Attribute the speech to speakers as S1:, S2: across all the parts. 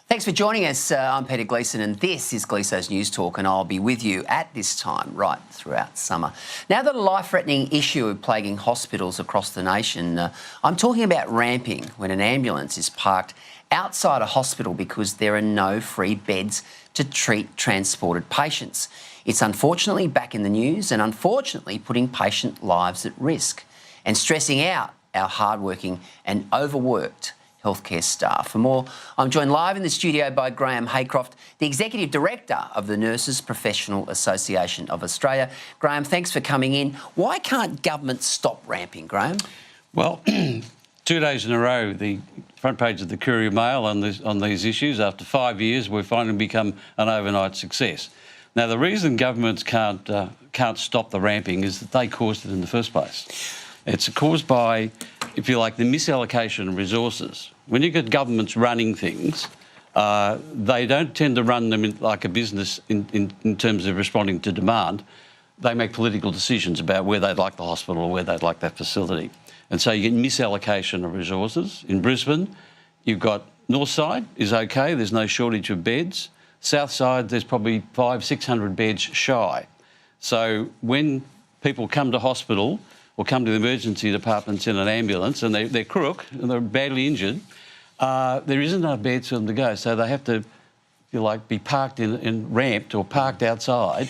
S1: Thanks for joining us. I'm Peter Gleeson and this is Gleeson's News Talk, and I'll be with you at this time right throughout summer. Now that a life-threatening issue is plaguing hospitals across the nation, I'm talking about ramping when an ambulance is parked outside a hospital because there are no free beds to treat transported patients. It's unfortunately back in the news and unfortunately putting patient lives at risk and stressing out our hardworking and overworked healthcare staff. For more, I'm joined live in the studio by Graham Haycroft, the Executive Director of the Nurses Professional Association of Australia. Graham, thanks for coming in. Why can't government stop ramping, Graham?
S2: Well, 2 days in a row, the front page of the Courier Mail on these issues. After 5 years, we've finally become an overnight success. Now, the reason governments can't stop the ramping is that they caused it in the first place. It's caused by, if you like, the misallocation of resources. When you get governments running things, they don't tend to run them like a business in terms of responding to demand. They make political decisions about where they'd like the hospital or where they'd like that facility. And so you get misallocation of resources. In Brisbane, you've got north side is okay, there's no shortage of beds. South side, there's probably 500-600 beds shy. So when people come to hospital or come to the emergency departments in an ambulance and they're crook and they're badly injured, there isn't enough beds for them to go. So they have to, if you like, be parked in ramped or parked outside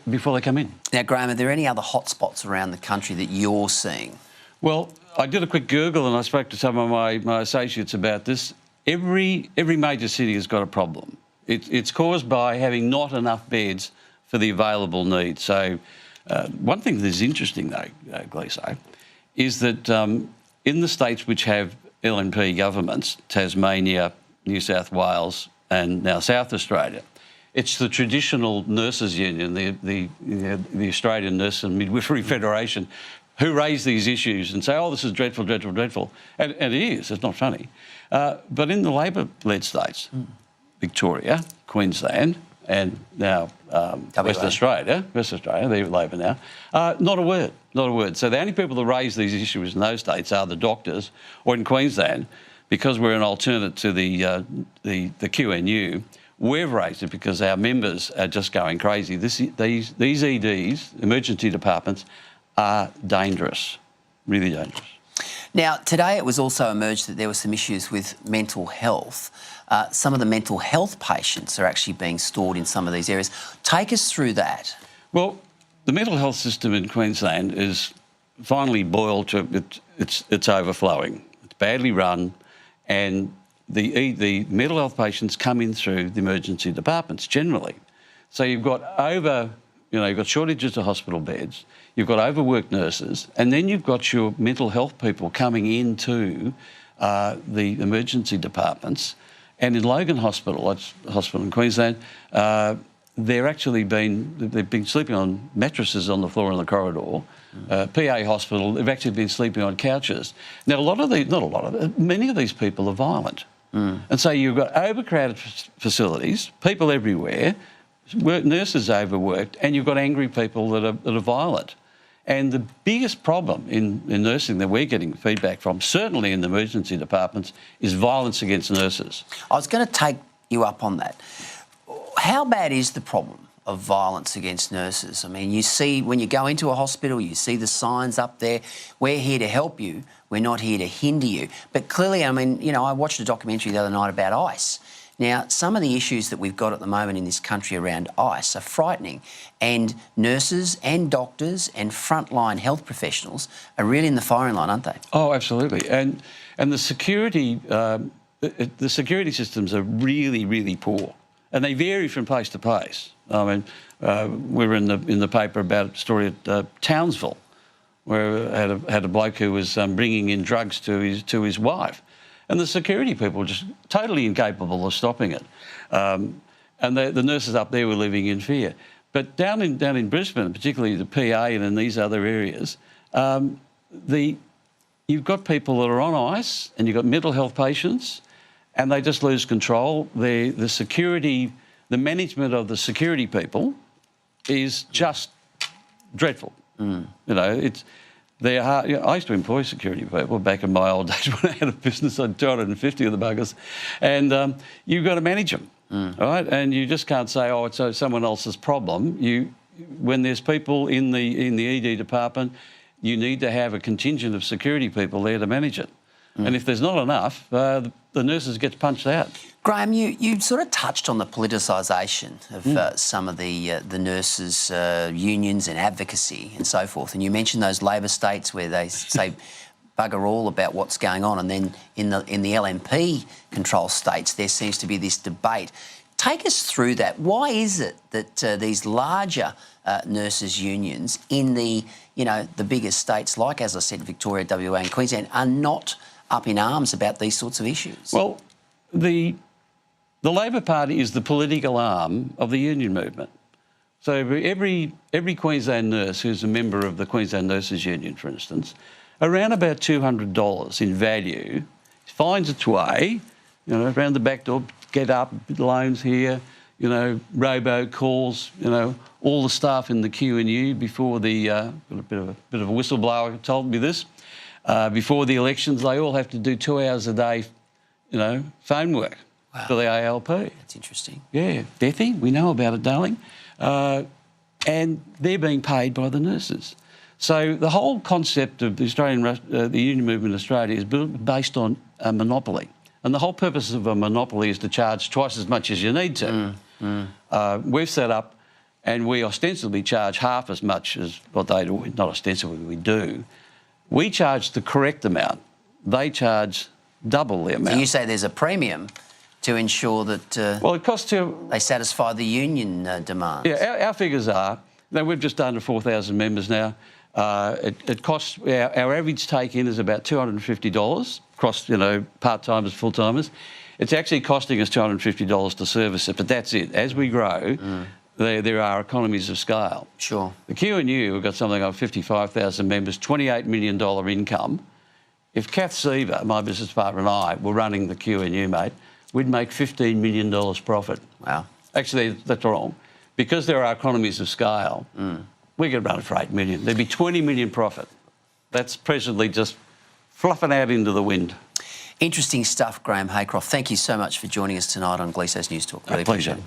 S2: before they come in.
S1: Now, Graham, are there any other hotspots around the country that you're seeing?
S2: Well, I did a quick Google and I spoke to some of my associates about this. Every major city has got a problem. It's caused by having not enough beds for the available needs. So one thing that is interesting, though, Gleeson, is that in the states which have LNP governments, Tasmania, New South Wales and now South Australia, it's the traditional nurses union, the Australian Nurse and Midwifery Federation, who raise these issues and say, oh, this is dreadful, dreadful, dreadful. And it is, it's not funny. But in the Labor-led states, Victoria, Queensland, and now Western Australia, they're Labor now, not a word, not a word. So the only people that raise these issues in those states are the doctors, or in Queensland, because we're an alternate to the QNU, we've raised it because our members are just going crazy. These EDs, emergency departments, are dangerous, really dangerous.
S1: Now, today it was also emerged that there were some issues with mental health. Some of the mental health patients are actually being stored in some of these areas. Take us through that. Well,
S2: the mental health system in Queensland is finally boiled to it's overflowing. It's badly run, and the mental health patients come in through the emergency departments generally. So you've got you've got shortages of hospital beds, you've got overworked nurses, and then you've got your mental health people coming into the emergency departments. And in Logan Hospital, that's a hospital in Queensland, they've been sleeping on mattresses on the floor in the corridor. PA Hospital, they've actually been sleeping on couches. Now, many of these people are violent. And so you've got overcrowded facilities, people everywhere, nurses overworked, and you've got angry people that are violent. And the biggest problem in nursing that we're getting feedback from, certainly in the emergency departments, is violence against nurses.
S1: I was going to take you up on that. How bad is the problem of violence against nurses? I mean, you see, when you go into a hospital, you see the signs up there, we're here to help you, we're not here to hinder you. But clearly, I mean, you know, I watched a documentary the other night about ICE. Now, some of the issues that we've got at the moment in this country around ICE are frightening, and nurses and doctors and frontline health professionals are really in the firing line, aren't they?
S2: Oh, absolutely. And the security systems are really, really poor, and they vary from place to place. I mean, we were in the paper about a story at Townsville, where had a bloke who was bringing in drugs to his wife. And the security people were just totally incapable of stopping it. And the nurses up there were living in fear. But down in Brisbane, particularly the PA and in these other areas, you've got people that are on ice and you've got mental health patients and they just lose control. The management of the security people is just dreadful. You know, They're hard. You know, I used to employ security people back in my old days when I had a business. I had 250 of the buggers, and you've got to manage them, right? And you just can't say, "Oh, it's someone else's problem." When there's people in the ED department, you need to have a contingent of security people there to manage it. And if there's not enough, the nurses get punched out.
S1: Graham, you sort of touched on the politicisation of some of the nurses' unions and advocacy and so forth, and you mentioned those Labor states where they say bugger all about what's going on, and then in the LNP control states there seems to be this debate. Take us through that. Why is it that these larger nurses' unions in the biggest states, like, as I said, Victoria, WA and Queensland, are not up in arms about these sorts of issues?
S2: Well, the Labor Party is the political arm of the union movement. So every Queensland nurse who's a member of the Queensland Nurses Union, for instance, around about $200 in value, finds its way, around the back door, get up, loans here, robo calls, all the staff in the Q&U before the, got a bit of a whistleblower told me this, before the elections, they all have to do 2 hours a day, phone work for the ALP.
S1: That's interesting.
S2: Yeah, deathy, we know about it, darling. And they're being paid by the nurses. So the whole concept of the union movement in Australia is based on a monopoly. And the whole purpose of a monopoly is to charge twice as much as you need to. We've set up, and we ostensibly charge half as much as what they do. Not ostensibly, we do. We charge the correct amount. They charge double the amount.
S1: So you say there's a premium to ensure that
S2: well, it costs
S1: they satisfy the union demands.
S2: Yeah, our figures are, we've just under 4,000 members now. It costs, our average take-in is about $250 across, part-timers, full-timers. It's actually costing us $250 to service it, but that's it. As we grow, there are economies of scale.
S1: Sure.
S2: The Q&U, we've got something like 55,000 members, $28 million income. If Kath Seaver, my business partner, and I were running the Q&U, mate, we'd make $15 million profit.
S1: Wow.
S2: Actually, that's wrong. Because there are economies of scale, we could run it for $8 million. There'd be $20 million profit. That's presently just fluffing out into the wind.
S1: Interesting stuff, Graham Haycroft. Thank you so much for joining us tonight on Gleeson's News Talk.
S2: A pleasure.
S1: Appreciate it.